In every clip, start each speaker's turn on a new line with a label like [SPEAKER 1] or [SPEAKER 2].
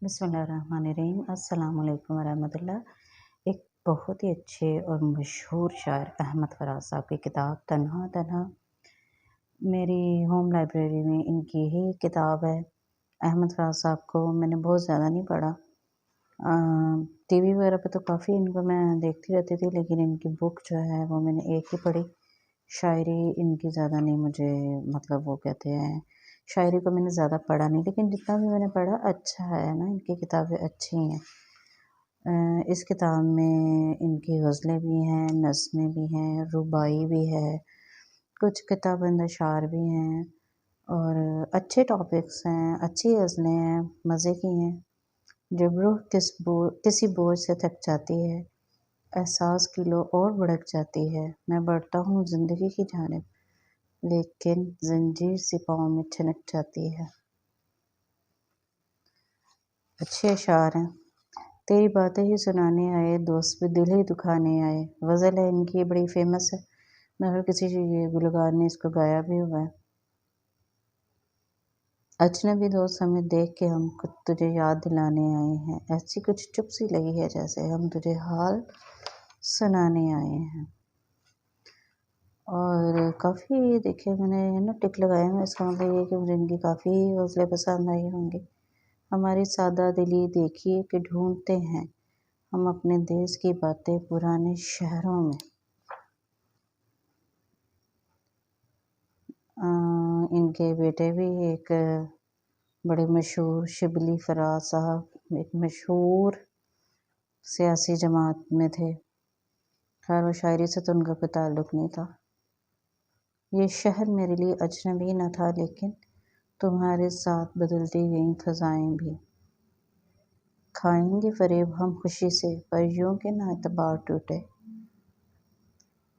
[SPEAKER 1] बिस्मिल्लाहिर्रहमानिर्रहीम। अस्सलाम वालेकुम वरहमतुल्लाह। एक बहुत ही अच्छे और मशहूर शायर अहमद फराज साहब की किताब तन्हा तन्हा मेरी होम लाइब्रेरी में इनकी ही किताब है। अहमद फराज साहब को मैंने बहुत ज़्यादा नहीं पढ़ा। टीवी वगैरह पे तो काफ़ी इनको मैं देखती रहती थी, लेकिन इनकी बुक जो है वो मैंने एक ही पढ़ी। शायरी इनकी ज़्यादा नहीं मुझे, मतलब वो कहते हैं, शायरी को मैंने ज़्यादा पढ़ा नहीं, लेकिन जितना भी मैंने पढ़ा अच्छा है ना, इनकी किताबें अच्छी हैं। इस किताब में इनकी गज़लें भी हैं, नज़्में भी हैं, रुबाई भी है, कुछ किताब अशार भी हैं और अच्छे टॉपिक्स हैं, अच्छी गज़लें हैं, मज़े की हैं। जब रूह किसी बोझ से थक जाती है, एहसास की लो और भड़क जाती है, मैं बढ़ता हूँ ज़िंदगी की जानिब, लेकिन ज़ंजीर सी पाँव में ठनक जाती है। अच्छे अशार हैं। तेरी बातें ही सुनाने आए, दोस्त भी दिल ही दुखाने आए। गज़ल है इनकी, बड़ी फेमस है, मगर किसी गुलकार ने इसको गाया भी हुआ है। अजनबी दोस्त हमें देख के हम खुद तुझे याद दिलाने आए हैं, ऐसी कुछ चुप सी लगी है जैसे हम तुझे हाल सुनाने आए हैं। और काफ़ी देखिए मैंने ना टिक लगाए हैं, इसका मतलब ये है कि मुझे इनकी काफ़ी गज़लें पसंद आई होंगी। हमारी सादा दिली देखिए कि ढूंढते हैं हम अपने देश की बातें पुराने शहरों में। इनके बेटे भी एक बड़े मशहूर शिबली फराज साहब एक मशहूर सियासी जमात में थे। खैर वो शायरी से तो उनका कोई ताल्लुक़ नहीं था। ये शहर मेरे लिए अजनबी न था, लेकिन तुम्हारे साथ बदलती गईं फ़ज़ाएं भी। खाएंगे फ़रेब हम खुशी से, पर यूं के ना एतबार टूटे।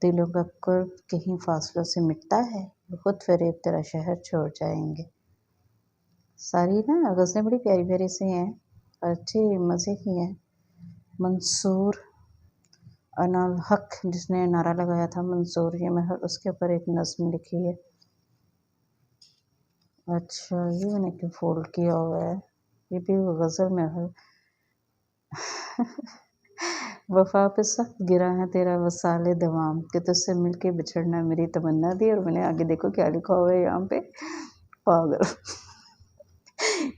[SPEAKER 1] दिलों का कुर्ब कहीं फासलों से मिटता है, खुद फ़रेब तेरा शहर छोड़ जाएंगे। सारी ना गज़लें बड़ी प्यारी प्यारी सी हैं और अच्छी मज़े की हैं। मंसूर अनाल हक जिसने नारा लगाया था मंसूर ये महल, उसके ऊपर एक नज़्म लिखी है। अच्छा ये मैंने क्यों फोल्ड किया हुआ है, ये भी गज़ल महल। वफ़ा पे सख्त गिरा है तेरा वसाले दवाम, कि तुझसे मिलके बिछड़ना मेरी तमन्ना थी। और मैंने आगे देखो क्या लिखा हुआ है यहाँ पे, पागल।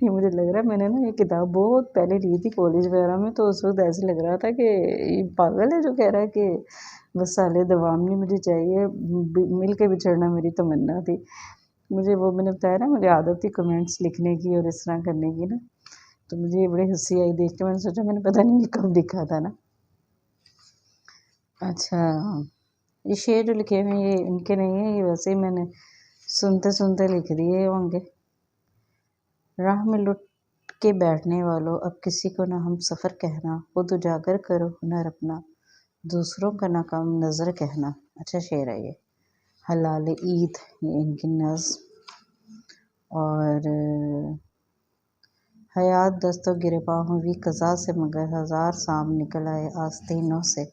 [SPEAKER 1] ये मुझे लग रहा है मैंने ना ये किताब बहुत पहले ली थी कॉलेज वगैरह में, तो उस वक्त ऐसे लग रहा था कि ये पागल है जो कह रहा है कि वसाले दवाम नहीं मुझे चाहिए, मिल के बिछड़ना मेरी तमन्ना थी। मुझे वो मैंने बताया ना, मुझे आदत थी कमेंट्स लिखने की और इस तरह करने की ना, तो मुझे ये बड़ी हंसी आई देख के। मैंने सोचा मैंने पता नहीं ये कब लिखा था ना। अच्छा ये शेर जो लिखे हुए हैं ये इनके नहीं है, ये वैसे ही मैंने सुनते सुनते लिख दिए होंगे। राह में लुट के बैठने वालों, अब किसी को ना हम सफ़र कहना, खुद उजागर करो हुनर अपना, दूसरों का नाकाम नज़र कहना। अच्छा शेर है ये। हलाल ईद ये इनकी नज़्म। और हयात दस्तों गिरबां हुई कज़ा से, मगर हज़ार शाम निकल आए आस्तीनों से।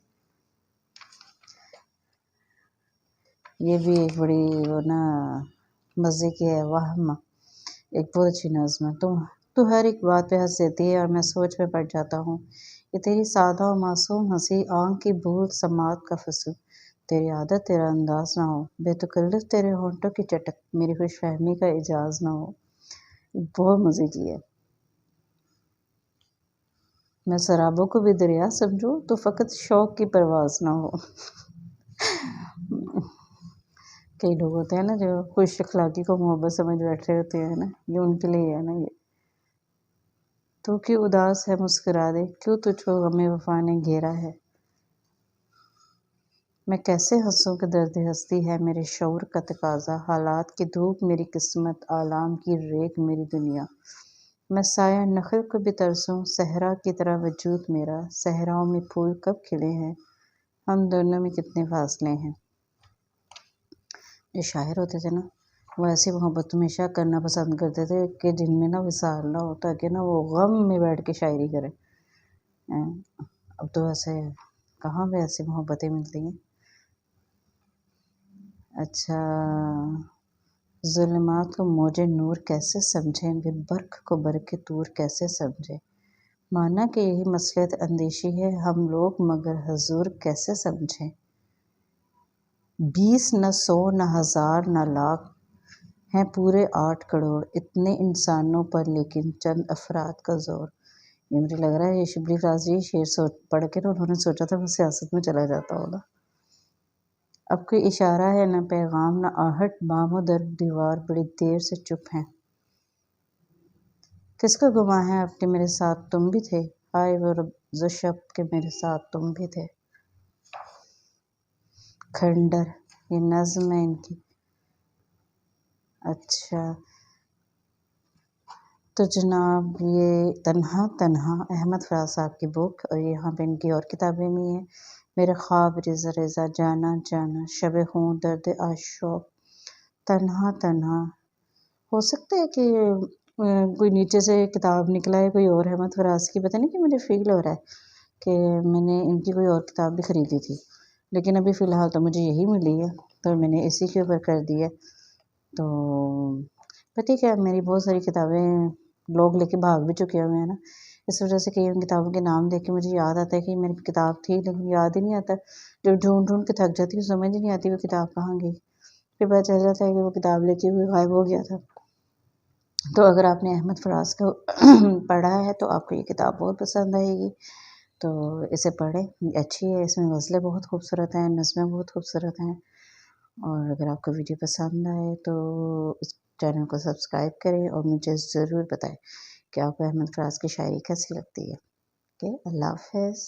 [SPEAKER 1] ये भी एक बड़ी वो ना मज़े की है। वहम एक बहुत अच्छी नज़्म है। तू हर एक बात पे हंस देती है और मैं सोच में पड़ जाता हूँ। ये तेरी सादा और मासूम हंसी, आँख की भूल समात का फसूल, तेरी आदत तेरा अंदाज ना हो, बेतकल्लुफ़ तेरे होंठों की चटक, मेरी खुशफहमी का इजाज़ ना हो। बहुत मज़े की है। मैं शराबों को भी दरिया समझूं, तो फ़कत शौक़ की परवाज़ ना हो। कई लोग होते हैं ना जो खुश अखलाक़ी को मोहब्बत समझ बैठे होते हैं ना, ये उनके लिए है ना ये। तू क्यों उदास है मुस्कुरा दे, क्यों तुझको गमे वफ़ा ने घेरा है। मैं कैसे हंसूं कि दर्द हस्ती है मेरे शऊर का तकाज़ा, हालात की धूप मेरी किस्मत, आलाम की रेख मेरी दुनिया। मैं साया नखल को भी तरसूं, सहरा की तरह वजूद मेरा, सहराओं में फूल कब खिले हैं, हम दोनों में कितने फासले हैं। जो शायर होते थे ना, वो ऐसी मोहब्बत हमेशा करना पसंद करते थे कि जिनमें ना विसाल ना हो, ताकि ना वो गम में बैठ के शायरी करें। अब तो वैसे कहाँ पे ऐसी मोहब्बतें मिलती हैं। अच्छा ज़ुल्मात को मौजे नूर कैसे समझें, फिर बर्क़ को बरक़े तूर कैसे समझें। مانا کہ یہی مصلحت اندیشی ہے ہم لوگ، مگر حضور کیسے سمجھیں؟ 20 نہ 100 نہ 1000 نہ لاکھ ہیں پورے 8 کروڑ، اتنے انسانوں پر لیکن چند افراد کا زور۔ یہ مجھے لگ رہا ہے یہ شبلی فراز شعر پڑھ کے انہوں نے سوچا تھا وہ سیاست میں چلا جاتا ہوگا۔ اب کوئی اشارہ ہے نہ پیغام نہ آہٹ، بام و در دیوار بڑی دیر سے چپ ہیں۔ کس کا گماں ہے اب کہ میرے ساتھ تم بھی تھے، ہائے وہ رمز و شب کہ میرے ساتھ تم بھی تھے۔ کھنڈر، یہ نظم ہے ان کی۔ اچھا تو جناب یہ تنہا تنہا احمد فراز صاحب کی بک، اور یہاں پہ ان کی اور کتابیں بھی ہیں۔ میرے خواب ریزہ ریزہ، جانا جانا، شب خوں درد عاشق، تنہا تنہا۔ ہو سکتا ہے کہ کوئی نیچے سے کتاب نکلا ہے کوئی اور احمد فراز کی، پتہ نہیں کہ مجھے فیل ہو رہا ہے کہ میں نے ان کی کوئی اور کتاب بھی خریدی تھی، لیکن ابھی فی الحال تو مجھے یہی ملی ہے تو میں نے اسی کے اوپر کر دی ہے۔ تو پتہ کیا، میری بہت ساری کتابیں لوگ لے کے بھاگ بھی چکے ہوئے ہیں نا، اس وجہ سے کئی ان کتابوں کے نام دیکھ کے مجھے یاد آتا ہے کہ میری کتاب تھی، لیکن یاد ہی نہیں آتا، جب ڈھونڈ ڈھونڈ کے تھک جاتی ہوں سمجھ ہی نہیں آتی وہ کتاب کہاں گئی، پھر پتہ چل جاتا ہے کہ وہ کتاب لے کے ہوئے غائب ہو گیا تھا۔ تو اگر آپ نے احمد فراز کو پڑھا ہے تو آپ کو یہ کتاب بہت پسند آئے گی، تو اسے پڑھیں، اچھی ہے، اس میں غزلیں بہت خوبصورت ہیں، نظمیں بہت خوبصورت ہیں۔ اور اگر آپ کو ویڈیو پسند آئے تو اس چینل کو سبسکرائب کریں اور مجھے ضرور بتائیں کہ آپ کو احمد فراز کی شاعری کیسی لگتی ہے۔ اوکے، اللہ حافظ۔